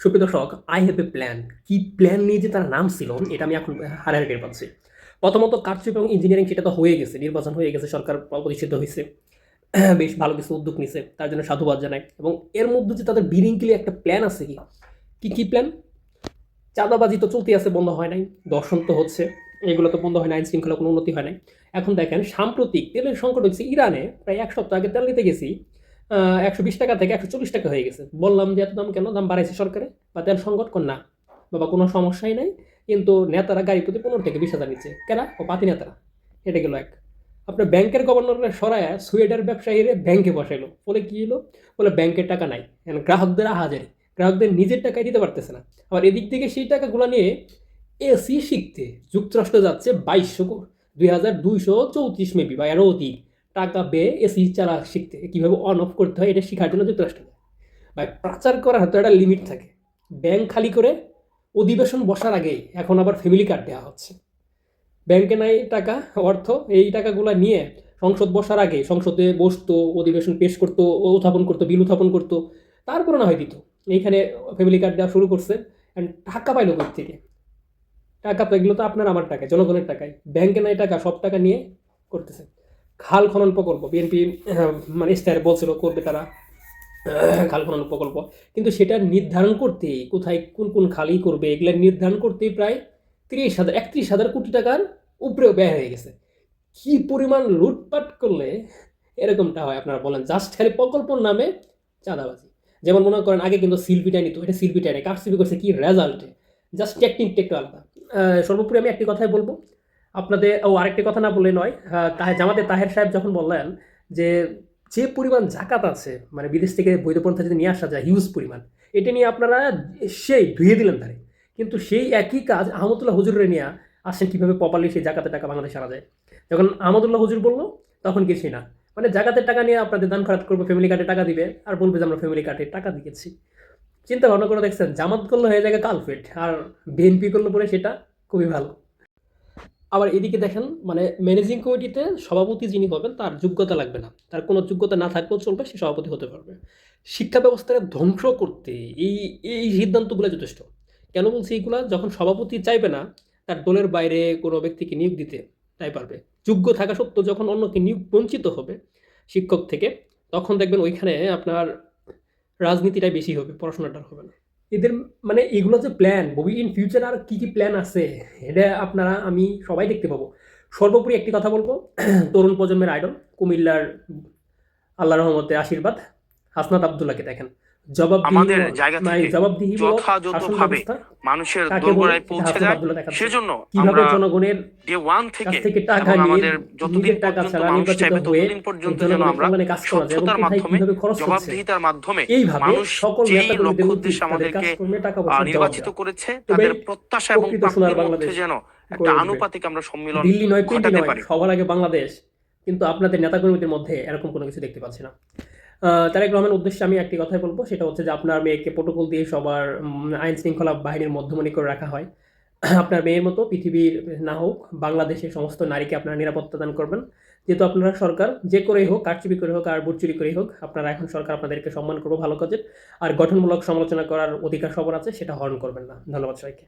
সুপ্রিয় দর্শক, I have a plan. কি প্ল্যান নিয়ে যে তারা নাম ছিল এটা আমি এখন হারাহারি টের পাচ্ছি। প্রথমত কারচুপি এবং ইঞ্জিনিয়ারিং সেটা তো হয়ে গেছে, নির্বাচন হয়ে গেছে, সরকার প্রতিষ্ঠিত হয়েছে, বেশ ভালো কিছু উদ্যোগ নিছে, তার জন্য সাধুবাদ জানাই। এবং এর মধ্যে যে তাদের বিরিংকিলি একটা প্ল্যান আছে, কি কি প্ল্যান? চাঁদাবাজি তো চলতে আছে, বন্ধ হয় নাই। দর্শন তো হচ্ছে, এগুলো তো বন্ধ হয় না, আইন শৃঙ্খলা কোনো উন্নতি হয় নাই। এখন দেখেন সাম্প্রতিক তেলের সংকট হচ্ছে ইরানে। প্রায় এক সপ্তাহ আগে তেল নিতে গেছি, 120 টাকা থেকে 140 টাকা হয়ে গেছে। বললাম যে এত দাম কেন, দাম বাড়াইছে সরকারে বা তেল সংকট? কর না বাবা, কোনো সমস্যাই নাই, কিন্তু নেতারা গাড়ি প্রতি 15 থেকে 20 হাজার নিচ্ছে। কেনা ও পাতি নেতারা। এটা গেল এক। আপনার ব্যাংকের গভর্নররা সরায় সুয়েডার ব্যবসায়ীরা ব্যাংকে বসাইলো, বলে কি হলো? বলে ব্যাংকের টাকা নাই, গ্রাহকদের হাজারি, গ্রাহকদের নিজের টাকায় দিতে পারতেছে না। আবার এদিক থেকে সেই টাকাগুলো নিয়ে এসি শিখতে যুক্তরাষ্ট্র যাচ্ছে 2234 মেবি বা এরও অধিক টাকা ব্যয়ে এসি চালা শিখতে, কীভাবে অন অফ করতে হয় এটা শেখার জন্য যুক্তরাষ্ট্রে। ভাই, প্রচার করার হয়তো একটা লিমিট থাকে। ব্যাংক খালি করে অধিবেশন বসার আগেই এখন আবার ফ্যামিলি কার্ড দেওয়া হচ্ছে। ব্যাংকে নাই টাকা, অর্থ, এই টাকাগুলো নিয়ে সংসদ বসার আগে সংসদে বসতো, অধিবেশন পেশ করতো, উত্থাপন করতো, বিল উত্থাপন করতো, তারপরে না হয় দিত। এইখানে ফ্যামিলি কার্ড দেওয়া শুরু করছে। অ্যান্ড টাকা পাইলো কোথা থেকে? টাকা তো এগুলো তো আপনার আমার টাকায়, জনগণের টাকায়। ব্যাংকে নাই টাকা, সব টাকা নিয়ে করতেছে। খাল খনন প্রকল্প বিএনপি মানে ইস্তাহার বলছিল করবে তারা, খাল খনন প্রকল্প, কিন্তু সেটা নির্ধারণ করতে কোথায় কোন কোন খালই করবে এগুলো নির্ধারণ করতে প্রায় 31,000 কোটি টাকার উপরেও ব্যয় হয়ে গেছে। কি পরিমাণ লুটপাট করলে এরকমটা হয় আপনারা বলেন? জাস্ট খালি প্রকল্পর নামে চাঁদাবাজি। যেমন মনে করেন আগে কিন্তু সিলপিটা নিত, এটা সিলপিটা নেই, কারচুপি করছে কি রেজাল্টে, জাস্ট টেকনিকটা একটু আলাদা। সর্বোপরি আমি একটি কথাই বলবো আপনাদের, আরেকটি কথা না বললে নয়। জামাতে তাহের সাহেব যখন বললেন যে যে পরিমাণ জাকাত আছে, মানে বিদেশ থেকে বৈধ পন্থা যদি নিয়ে আসা যায় হিউজ পরিমাণ, এটা নিয়ে আপনারা সেই ধুয়ে দিলেন তারে। কিন্তু সেই একই কাজ আহমদুল্লাহ হুজুরের নিয়ে আসেন কীভাবে প্রপারলি সেই জাকাতের টাকা বাংলাদেশে আনা যায়। যখন আহমদুল্লাহ হুজুর বললো তখন কিছুই না, মানে জাকাতের টাকা নিয়ে আপনাদের দান খরচ করবো, ফ্যামিলি কার্ডে টাকা দিবে আর বলবে যে আমরা ফ্যামিলি কার্ডে টাকা দিয়েছি। চিন্তা ভাবনা করে দেখছেন? জামাত করলে হয়ে যায় কালফেট, আর বিএনপি করলে পরে সেটা খুবই ভালো। আবার এদিকে দেখেন, মানে ম্যানেজিং কমিটিতে সভাপতি যিনি হবেন তার যোগ্যতা লাগবে না, তার কোনো যোগ্যতা না থাকলেও চলবে, সে সভাপতি হতে পারবে। শিক্ষা ব্যবস্থাকে ধ্বংস করতে এই এই সিদ্ধান্তগুলো যথেষ্ট। কেন বলছি এইগুলা? যখন সভাপতি চাইবে না তার দলের বাইরে কোনো ব্যক্তিকে নিয়োগ দিতে, তাই পারবে। যোগ্য থাকা সত্ত্বেও যখন অন্যকে নিয়োগ বঞ্চিত হবে শিক্ষক থেকে, তখন দেখবেন ওইখানে আপনার রাজনীতিটাই বেশি হবে, পড়াশোনাটা হবে না। এদের মানে এগুলো যে প্ল্যান, ববি ইন ফিউচার আর কি কি প্ল্যান আছে এটা আপনারা আমি সবাই দেখতে পাবো। সর্বোপরি একটি কথা বলবো, তরুণ প্রজন্মের আইডল কুমিল্লার আল্লাহ রহমতে আশীর্বাদ হাসনাত আবদুল্লাহকে দেখেন। আমাদের জায়গা থেকে জবাবদিহিমূলক শাসন যথাযথভাবে ব্যবস্থা মানুষের কাকে বলে দোরগোড়ায় এটা পৌঁছে হাসনাত যায়। আবদুল্লাহ দেখাচ্ছে। সেজন্য কিভাবে আমরা জনগণের ডে ওয়ান কাছ থেকে থেকে টাকা এবং নিয়ে আমাদের যতদিন নিজের টাকা পর্যন্ত ছাড়া মানুষ নির্বাচিত চাইবে হয়ে ততদিন এই পর্যন্ত যেন জনগণের আমরা কল্যাণে কাজ করা যায় এবং স্বচ্ছতার কোথায় মাধ্যমে, কিভাবে খরচ হচ্ছে, জবাবদিহিতার মাধ্যমে এইভাবে মানুষ সকল যেই নেতাকর্মীদের লক্ষ্য উচিত উদ্দেশ্যে তাদের আমাদেরকে কাজকর্মে টাকা পয়সার জবাব নির্বাচিত দেওয়া। করেছে তবেই তাদের প্রত্যাশা এবং প্রকৃত সোনার প্রাপ্তির মধ্যে বাংলাদেশ যেন একটা গড়ে উঠবে। আনুপাতিক আমরা সম্মিলন দিল্লি নয়, পিন্ডি ঘটাতে নয়, পারি। সবার আগে বাংলাদেশ। কিন্তু আপনাদের নেতাকর্মীদের মধ্যে এরকম কোনো কিছু দেখতে পাচ্ছি না। তারেক রহমানের উদ্দেশ্যে আমি একটি কথাই বলবো, সেটা হচ্ছে যে আপনার মেয়েকে প্রোটোকল দিয়ে সবার আইন শৃঙ্খলা বাহিনীর মধ্যমণি করে রাখা হয়। আপনার মেয়ের মতো পৃথিবীর না হোক, বাংলাদেশের সমস্ত নারীকে আপনারা নিরাপত্তা দান করবেন। যেহেতু আপনারা সরকার, যে করেই হোক, কারচুপি করে হোক আর ভোট চুরি করেই হোক, আপনারা এখন সরকার, আপনাদেরকে সম্মান করবো ভালো কাজের। আর গঠনমূলক সমালোচনা করার অধিকার সবার আছে, সেটা হরণ করবেন না। ধন্যবাদ সবাইকে।